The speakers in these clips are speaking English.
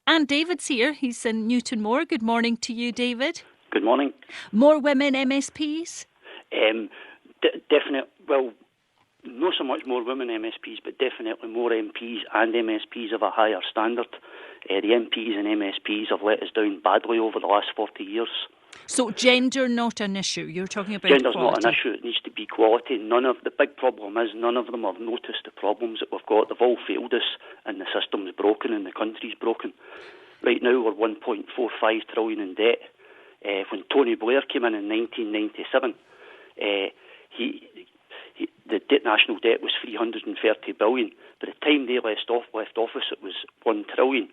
And David's here. He's in Newton Moor. Good morning to you, David. Good morning. More women MSPs? Definitely, well, not so much more women MSPs, but definitely more MPs and MSPs of a higher standard. The MPs and MSPs have let us down badly over the last 40 years. So gender not an issue? You're talking about Gender's equality. Not an issue. It needs to be equality. The big problem is none of them have noticed the problems that we've got. They've all failed us, and the system's broken and the country's broken. Right now we're 1.45 trillion in debt. When Tony Blair came in 1997, the national debt was 330 billion. By the time they left office, it was 1 trillion.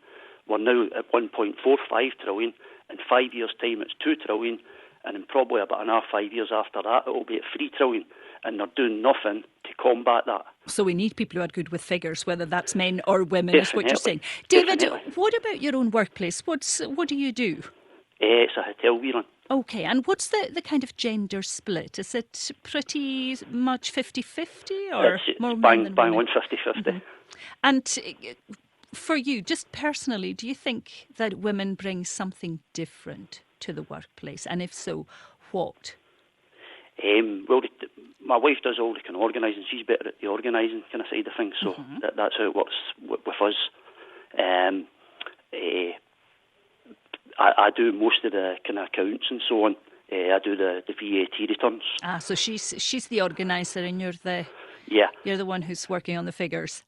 We're now at 1.45 trillion. In 5 years' time, it's 2 trillion. And in probably about another 5 years after that, it will be at 3 trillion. And they're doing nothing to combat that. So we need people who are good with figures, whether that's men or women, Definitely. is what you're saying. David, Definitely. What about your own workplace? What do you do? It's a hotel we run. OK, and what's the kind of gender split? Is it pretty much 50-50 or it's more bang, men than bang women? on 50-50. Mm-hmm. And for you, just personally, do you think that women bring something different to the workplace? And if so, what? Well, my wife does all the kind of organising. She's better at the organising kind of side of things, so that's how it works with us. I do most of the kind of accounts and so on. I do the VAT returns. So she's the organiser and you're the one who's working on the figures.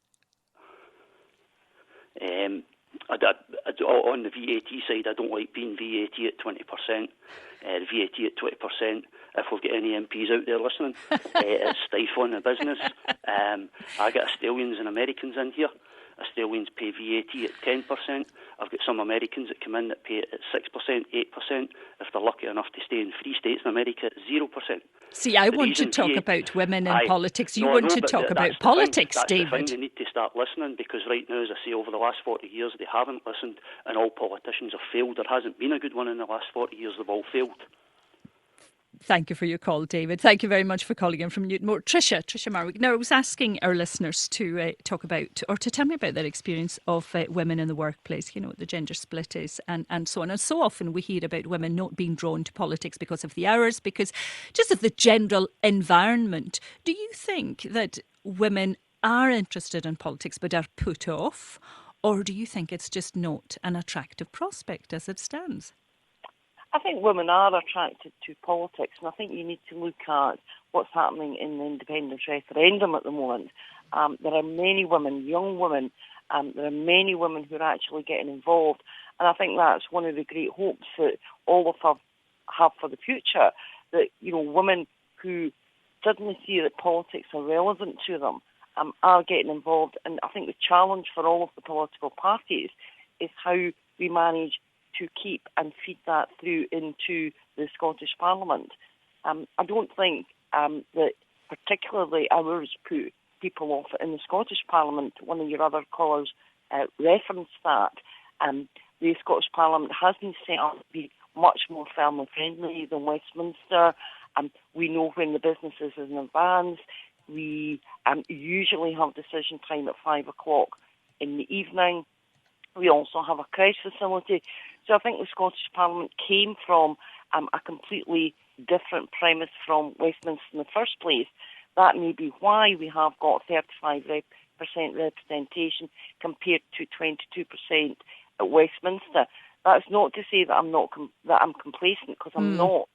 On the VAT side, I don't like being VAT at 20%. The VAT at 20%, if we've got any MPs out there listening, it's stifling the business. I get Australians and Americans in here. Australians pay VAT at 10%. I've got some Americans that come in that pay it at 6%, 8%. If they're lucky enough to stay in free states in America, at 0%. See, I want to talk about women in politics. You want to talk about politics, David. That's the thing. They need to start listening, because right now, as I say, over the last 40 years, they haven't listened, and all politicians have failed. There hasn't been a good one in the last 40 years. They've all failed. Thank you for your call, David. Thank you very much for calling in from Newton Moor. Tricia Marwick. Now, I was asking our listeners to talk about, or to tell me about their experience of women in the workplace, what the gender split is and so on. And so often we hear about women not being drawn to politics because of the hours, because just of the general environment. Do you think that women are interested in politics but are put off? Or do you think it's just not an attractive prospect as it stands? I think women are attracted to politics, and I think you need to look at what's happening in the independence referendum at the moment. There are many women, young women, there are many women who are actually getting involved, and I think that's one of the great hopes that all of us have for the future, that, women who suddenly see that politics are relevant to them are getting involved. And I think the challenge for all of the political parties is how we manage to keep and feed that through into the Scottish Parliament. I don't think that particularly ours put people off in the Scottish Parliament. One of your other callers referenced that. The Scottish Parliament has been set up to be much more family-friendly than Westminster. We know when the business is in advance. We usually have decision time at 5 o'clock in the evening. We also have a crèche facility. So I think the Scottish Parliament came from a completely different premise from Westminster in the first place. That may be why we have got 35% representation compared to 22% at Westminster. That's not to say that I'm complacent, because I'm not.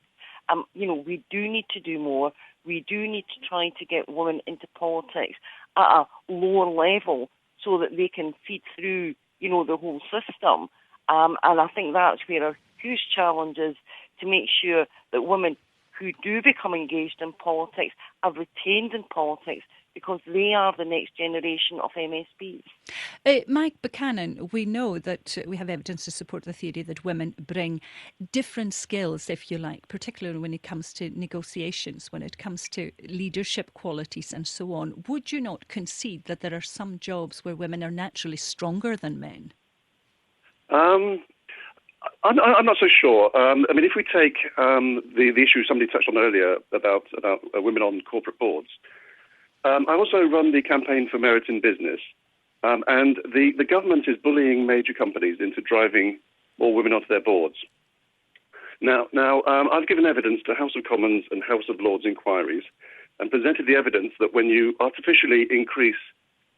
We do need to do more. We do need to try to get women into politics at a lower level so that they can feed through, the whole system. And I think that's where our huge challenge is, to make sure that women who do become engaged in politics are retained in politics, because they are the next generation of MSPs. Mike Buchanan, we know that we have evidence to support the theory that women bring different skills, if you like, particularly when it comes to negotiations, when it comes to leadership qualities and so on. Would you not concede that there are some jobs where women are naturally stronger than men? I'm not so sure. If we take the issue somebody touched on earlier about women on corporate boards, I also run the Campaign for Merit in Business, And the government is bullying major companies into driving more women onto their boards. Now, I've given evidence to House of Commons and House of Lords inquiries and presented the evidence that when you artificially increase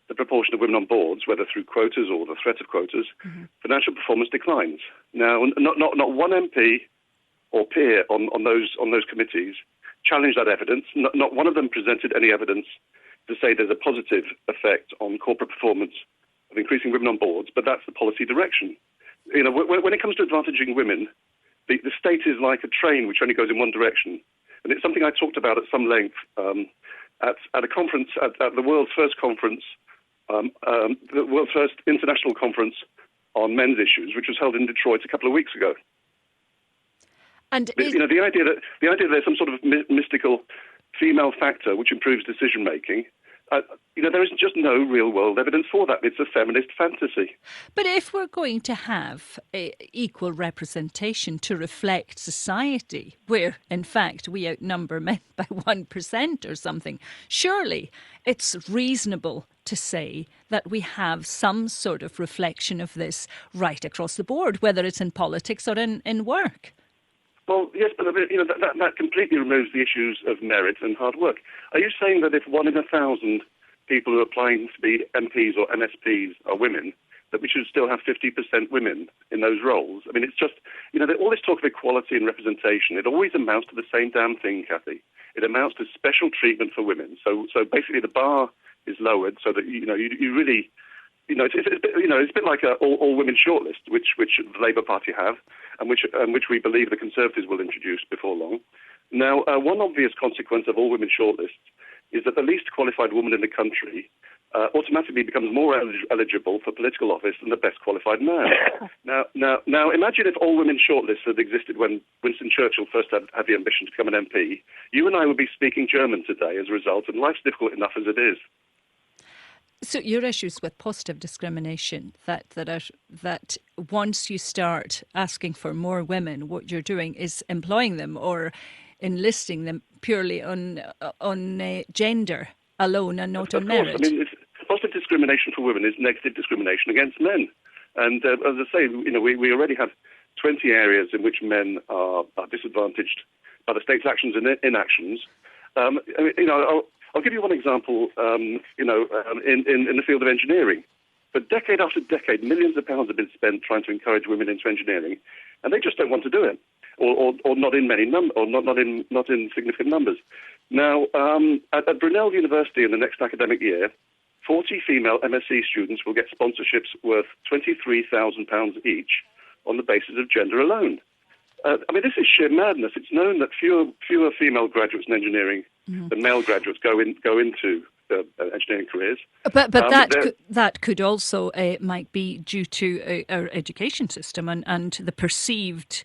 the proportion of women on boards, whether through quotas or the threat of quotas, financial performance declines. Now, not one MP or peer on those committees challenged that evidence. Not one of them presented any evidence to say there's a positive effect on corporate performance of increasing women on boards, but that's the policy direction. You know, when it comes to advantaging women, the state is like a train which only goes in one direction. And it's something I talked about at some length at a conference, at the world's first conference, the world's first international conference on men's issues, which was held in Detroit a couple of weeks ago. And the idea that there's some sort of mystical female factor which improves decision making, there is just no real world evidence for that. It's a feminist fantasy. But if we're going to have equal representation to reflect society, where in fact we outnumber men by 1% or something, surely it's reasonable to say that we have some sort of reflection of this right across the board, whether it's in politics or in work. Well, yes, but that completely removes the issues of merit and hard work. Are you saying that if 1 in 1,000 people who are applying to be MPs or MSPs are women, that we should still have 50% women in those roles? I mean, it's just, all this talk of equality and representation, it always amounts to the same damn thing, Kathy. It amounts to special treatment for women. So basically the bar is lowered so that, you really... it's a bit like an all-women shortlist, which the Labour Party have, and which we believe the Conservatives will introduce before long. Now, one obvious consequence of all-women shortlists is that the least qualified woman in the country automatically becomes more eligible for political office than the best qualified man. Now, imagine if all-women shortlists had existed when Winston Churchill first had the ambition to become an MP. You and I would be speaking German today as a result, and life's difficult enough as it is. So your issues with positive discrimination, that once you start asking for more women, what you're doing is employing them or enlisting them purely on gender alone and not on merit. I mean, positive discrimination for women is negative discrimination against men. And as I say, we already have 20 areas in which men are disadvantaged by the state's actions and inactions. I'll give you one example, in the field of engineering. For decade after decade, millions of pounds have been spent trying to encourage women into engineering, and they just don't want to do it, or not in not in significant numbers. Now, at Brunel University in the next academic year, 40 female MSc students will get sponsorships worth £23,000 each on the basis of gender alone. This is sheer madness. It's known that fewer female graduates in engineering than male graduates go into engineering careers. But that could also might be due to our education system and the perceived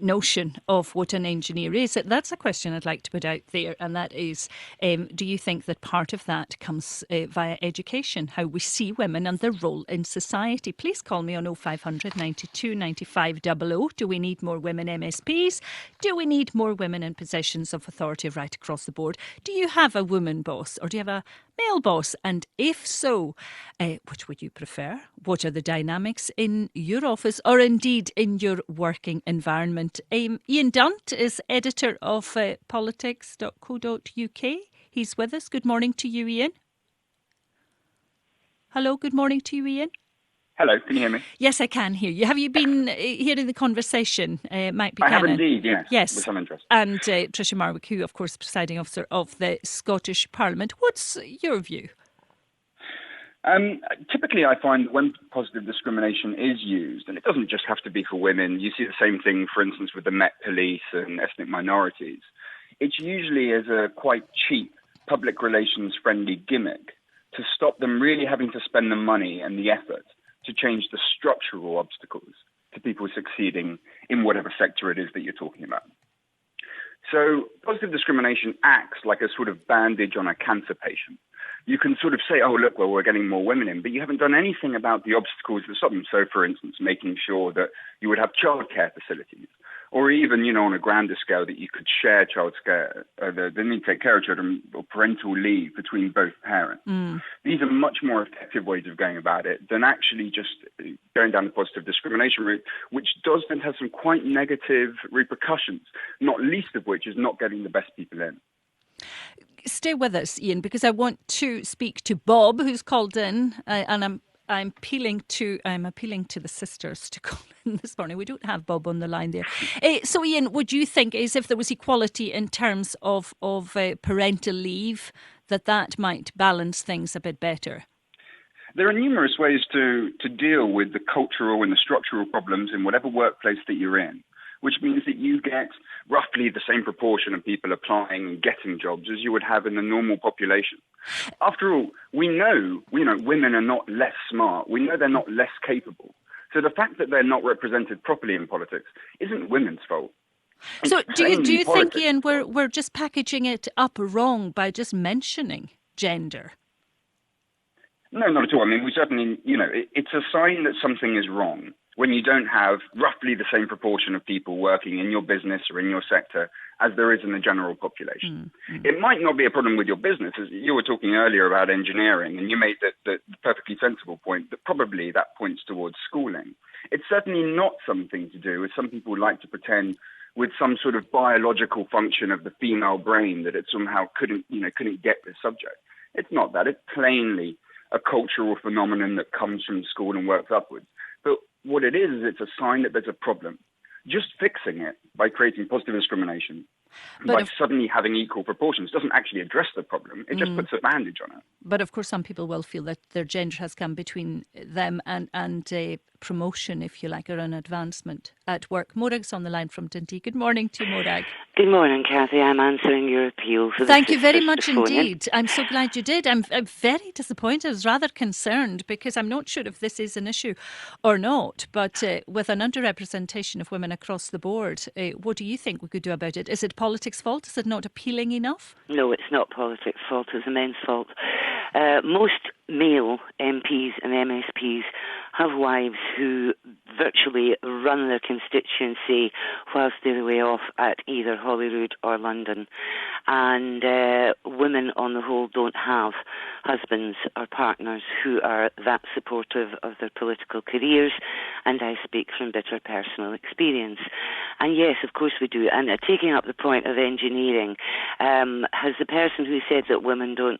notion of what an engineer is. That's a question I'd like to put out there, and that is, do you think that part of that comes via education, how we see women and their role in society? Please call me on 0500 92 95 00. Do we need more women MSPs? Do we need more women in positions of authority right across the board? Do you have a woman boss or do you have a male boss? And if so, which would you prefer? What are the dynamics in your office or indeed in your working environment? Ian Dunt is editor of politics.co.uk. He's with us. Good morning to you, Ian. Hello, good morning to you, Ian. Hello, can you hear me? Yes, I can hear you. Have you been hearing the conversation, Mike Buchanan? I have indeed, yes. With some interest. And Tricia Marwick, who, of course, is presiding officer of the Scottish Parliament. What's your view? Typically, I find that when positive discrimination is used, and it doesn't just have to be for women, you see the same thing, for instance, with the Met Police and ethnic minorities. It's usually as a quite cheap, public relations-friendly gimmick to stop them really having to spend the money and the effort to change the structural obstacles to people succeeding in whatever sector it is that you're talking about. So positive discrimination acts like a sort of bandage on a cancer patient. You can sort of say, oh, look, well, we're getting more women in, but you haven't done anything about the obstacles that stop them. So, for instance, making sure that you would have childcare facilities or even, on a grander scale, that you could share childcare, the need to take care of children or parental leave between both parents. These are much more effective ways of going about it than actually just going down the positive discrimination route, which does then have some quite negative repercussions, not least of which is not getting the best people in. Stay with us, Ian, because I want to speak to Bob, who's called in, and I'm appealing to the sisters to call in this morning. We don't have Bob on the line there. So, Ian, would you think, as if there was equality in terms of parental leave, that might balance things a bit better? There are numerous ways to deal with the cultural and the structural problems in whatever workplace that you're in, which means that you get roughly the same proportion of people applying and getting jobs as you would have in the normal population. After all, we know women are not less smart. We know they're not less capable. So the fact that they're not represented properly in politics isn't women's fault. So do you think, Ian, we're just packaging it up wrong by just mentioning gender? No, not at all. I mean, we certainly, it's a sign that something is wrong when you don't have roughly the same proportion of people working in your business or in your sector as there is in the general population. It might not be a problem with your business. As you were talking earlier about engineering, and you made the perfectly sensible point that probably that points towards schooling. It's certainly not something to do, as some people like to pretend, with some sort of biological function of the female brain that it somehow couldn't get this subject. It's not that. It's plainly a cultural phenomenon that comes from school and works upwards. But what it is it's a sign that there's a problem. Just fixing it by creating positive discrimination, by suddenly having equal proportions, doesn't actually address the problem. It just puts a bandage on it. But of course, some people will feel that their gender has come between them and a promotion, if you like, or an advancement at work. Morag's on the line from Dundee. Good morning to you, Morag. Good morning, Cathy. I'm answering your appeal for the Thank you very much indeed. I'm so glad you did. I'm very disappointed. I was rather concerned because I'm not sure if this is an issue or not. But with an underrepresentation of women across the board, what do you think we could do about it? Is it politics' fault? Is it not appealing enough? No, it's not politics' fault. It's the men's fault. Most male MPs and MSPs have wives who virtually run their constituency whilst they're away off at either Holyrood or London. And women on the whole don't have husbands or partners who are that supportive of their political careers, and I speak from bitter personal experience. And yes, of course we do. And taking up the point of engineering, has the person who said that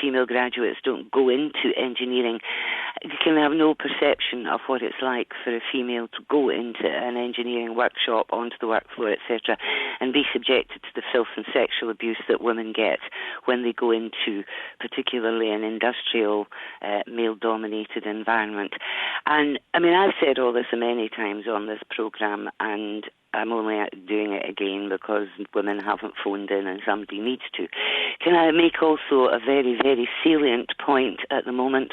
female graduates don't go into engineering can have no perception of what it's like for a female to go into an engineering workshop, onto the work floor, etc., and be subjected to the filth and sexual abuse that women get when they go into particularly an industrial male-dominated environment. And I mean, I've said all this many times on this programme, and I'm only doing it again because women haven't phoned in and somebody needs to. Can I make also a very, very salient point at the moment?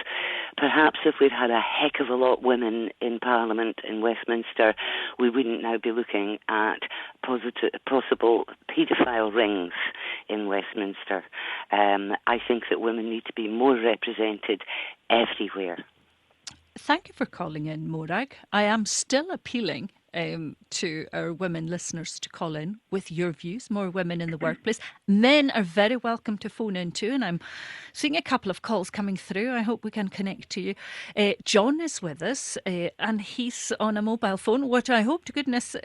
Perhaps if we'd had a heck of a lot of women in Parliament in Westminster, we wouldn't now be looking at possible paedophile rings in Westminster. I think that women need to be more represented everywhere. Thank you for calling in, Morag. I am still appealing to our women listeners to call in with your views. More women in the workplace. Men are very welcome to phone in too, and I'm seeing a couple of calls coming through. I hope we can connect to you. John is with us, and he's on a mobile phone, which I hope to goodness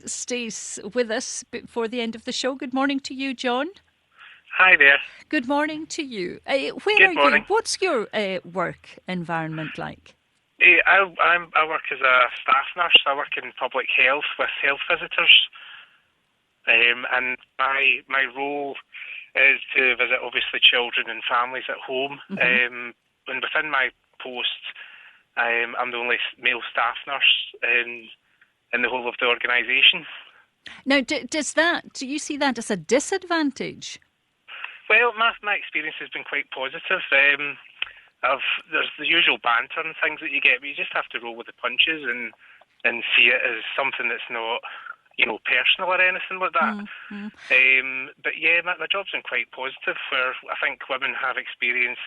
stays with us before the end of the show. Good morning to you, John. Hi there. Good morning to you. Good morning. You? What's your work environment like? I work as a staff nurse. I work in public health with health visitors, and my role is to visit obviously children and families at home. And within my post, I'm the only male staff nurse in the whole of the organisation. Now, do you see that as a disadvantage? Well, my experience has been quite positive. There's the usual banter and things that you get, but you just have to roll with the punches and see it as something that's not, personal or anything like that. But yeah, my job's been quite positive, where I think women have experienced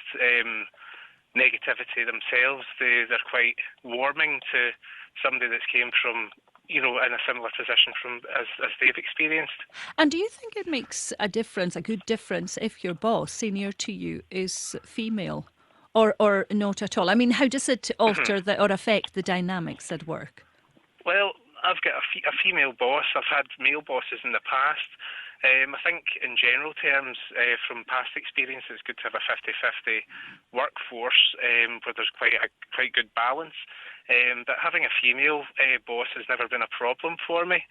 negativity themselves. They're quite warming to somebody that's came from in a similar position as they've experienced. And do you think it makes a good difference, if your boss, senior to you, is female or not at all? I mean, how does it alter or affect the dynamics at work? Well, I've got a female boss. I've had male bosses in the past. I think in general terms, from past experience, it's good to have a 50-50 workforce where there's quite good balance. But having a female boss has never been a problem for me.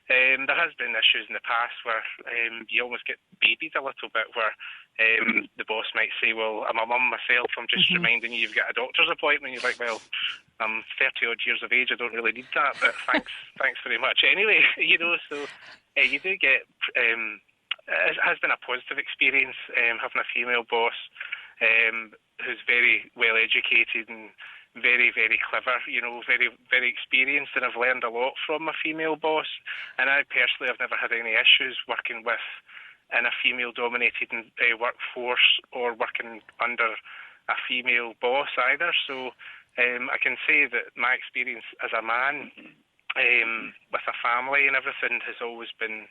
There has been issues in the past where you almost get babied a little bit, where the boss might say, well, I'm a mum myself, I'm just reminding you've got a doctor's appointment. You're like, well, I'm 30 odd years of age, I don't really need that, but thanks very much anyway. So you do get, it has been a positive experience having a female boss who's very well educated and very, very clever, very, very experienced, and I've learned a lot from a female boss. And I personally have never had any issues working in a female-dominated workforce or working under a female boss either. So I can say that my experience as a man with a family and everything has always been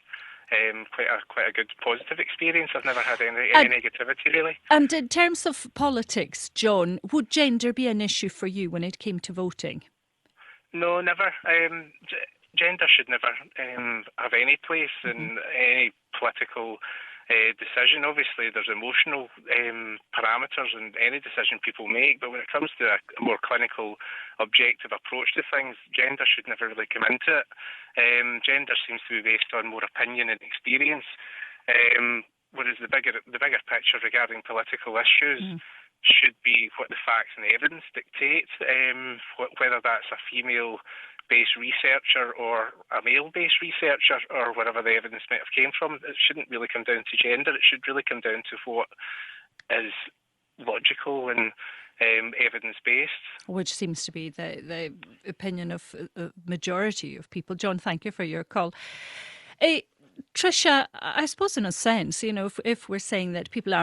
quite a good positive experience. I've never had any negativity, really. And in terms of politics, John, would gender be an issue for you when it came to voting? No, never. Gender should never have any place in any political decision. Obviously, there's emotional parameters in any decision people make, but when it comes to a more clinical, objective approach to things, gender should never really come into it. Gender seems to be based on more opinion and experience, whereas the bigger picture regarding political issues should be what the facts and evidence dictate, whether that's a female-based researcher or a male-based researcher or whatever the evidence might have came from. It shouldn't really come down to gender. It should really come down to what is logical and evidence-based. Which seems to be the opinion of a majority of people. John, thank you for your call. Tricia, I suppose in a sense, if we're saying that people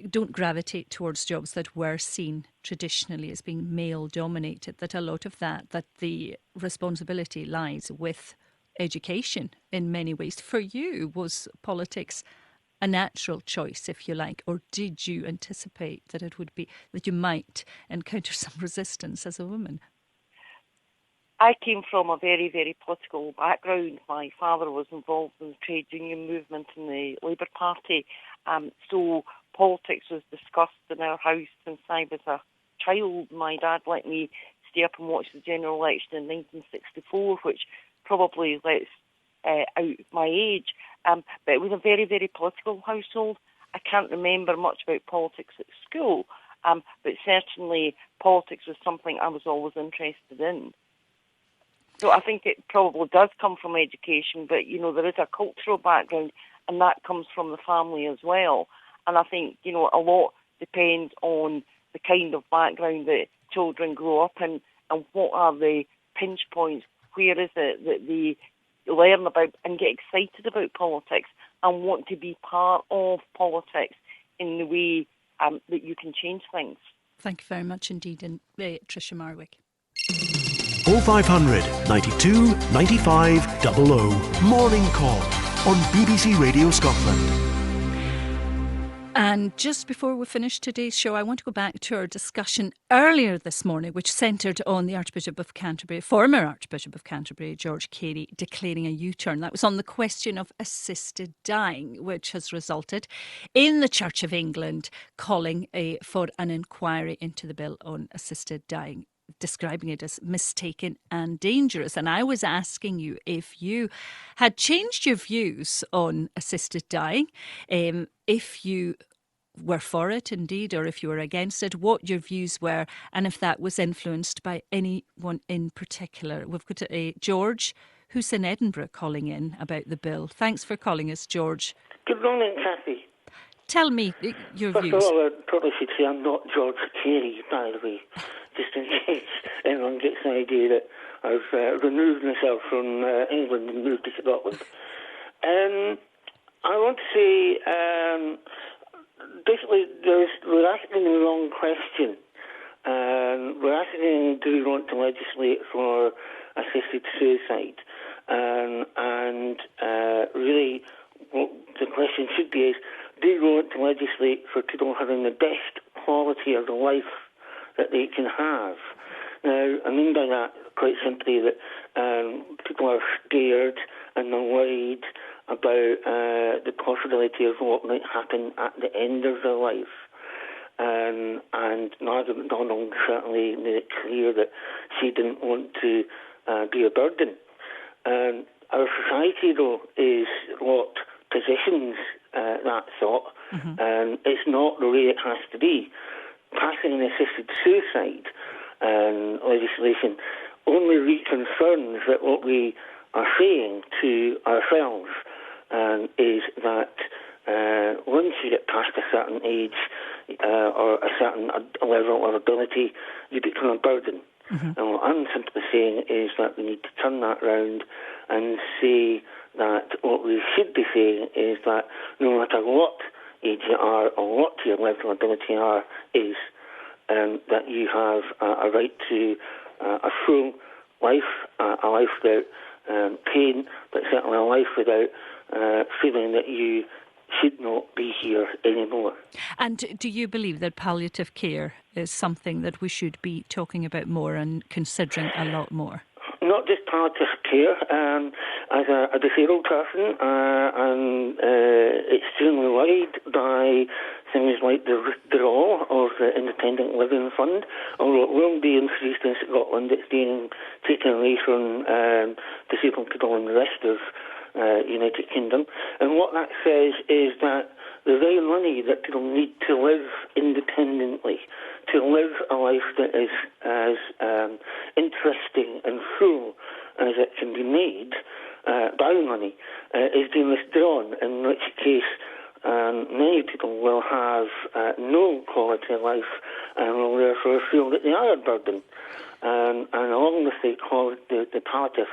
don't gravitate towards jobs that were seen traditionally as being male-dominated, that a lot of that the responsibility lies with education in many ways. For you, was politics a natural choice, if you like, or did you anticipate that that you might encounter some resistance as a woman? I came from a very, very political background. My father was involved in the trade union movement in the Labour Party. So politics was discussed in our house since I was a child. My dad let me stay up and watch the general election in 1964, which probably lets out my age. But it was a very, very political household. I can't remember much about politics at school, but certainly politics was something I was always interested in. So I think it probably does come from education, but, there is a cultural background, and that comes from the family as well. And I think, a lot depends on the kind of background that children grow up in and what are the pinch points, where is it that they learn about and get excited about politics and want to be part of politics in the way that you can change things. Thank you very much indeed, Tricia Marwick. 0500 92 95 00. Morning Call on BBC Radio Scotland. And just before we finish today's show, I want to go back to our discussion earlier this morning, which centred on the Archbishop of Canterbury, former Archbishop of Canterbury, George Carey, declaring a U-turn. That was on the question of assisted dying, which has resulted in the Church of England calling for an inquiry into the bill on assisted dying, describing it as mistaken and dangerous. And I was asking you if you had changed your views on assisted dying, if you were for it indeed, or if you were against it, what your views were, and if that was influenced by anyone in particular. We've got George, who's in Edinburgh, calling in about the bill. Thanks for calling us, George. Good morning, Kathy. Tell me your views. First of all, I probably should say I'm not George Carey, by the way, just in case anyone gets the idea that I've removed myself from England and moved to Scotland. I want to say, basically, we're asking the wrong question. We're asking, do we want to legislate for assisted suicide? and really what the question should be is, do you want to legislate for people having the best quality of life that they can have? Now, I mean by that quite simply that people are scared and worried about the possibility of what might happen at the end of their life. And Margaret MacDonald certainly made it clear that she didn't want to be a burden. Our society, though, is what positions that thought. It's not the way it has to be. Passing an assisted suicide legislation only reconfirms that what we are saying to ourselves is that once you get past a certain age or a certain level of ability, you become a burden. And what I'm simply saying is that we need to turn that round and say that what we should be saying is that no matter what age you are or what your level of ability is, that you have a right to a full life, a life without pain, but certainly a life without feeling that you should not be here anymore. And do you believe that palliative care is something that we should be talking about more and considering a lot more? Not just palliative care. As a disabled person, I'm extremely worried by things like the withdrawal of the Independent Living Fund, although it will be introduced in Scotland. It's being taken away from disabled people in the rest of United Kingdom. And what that says is that the very money that people need to live independently, to live a life that is as interesting and full as it can be made by money, is being withdrawn, in which case many people will have no quality of life and will therefore feel that they are a burden. And along with the palliative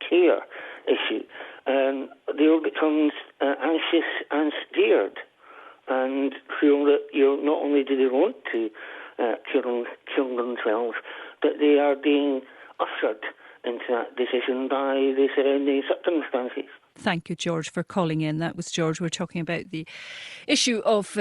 care issue, they will become anxious and scared and feel that not only do they want to kill themselves, but they are being ushered into that decision by the surrounding circumstances. Thank you, George, for calling in. That was George. We're talking about the issue of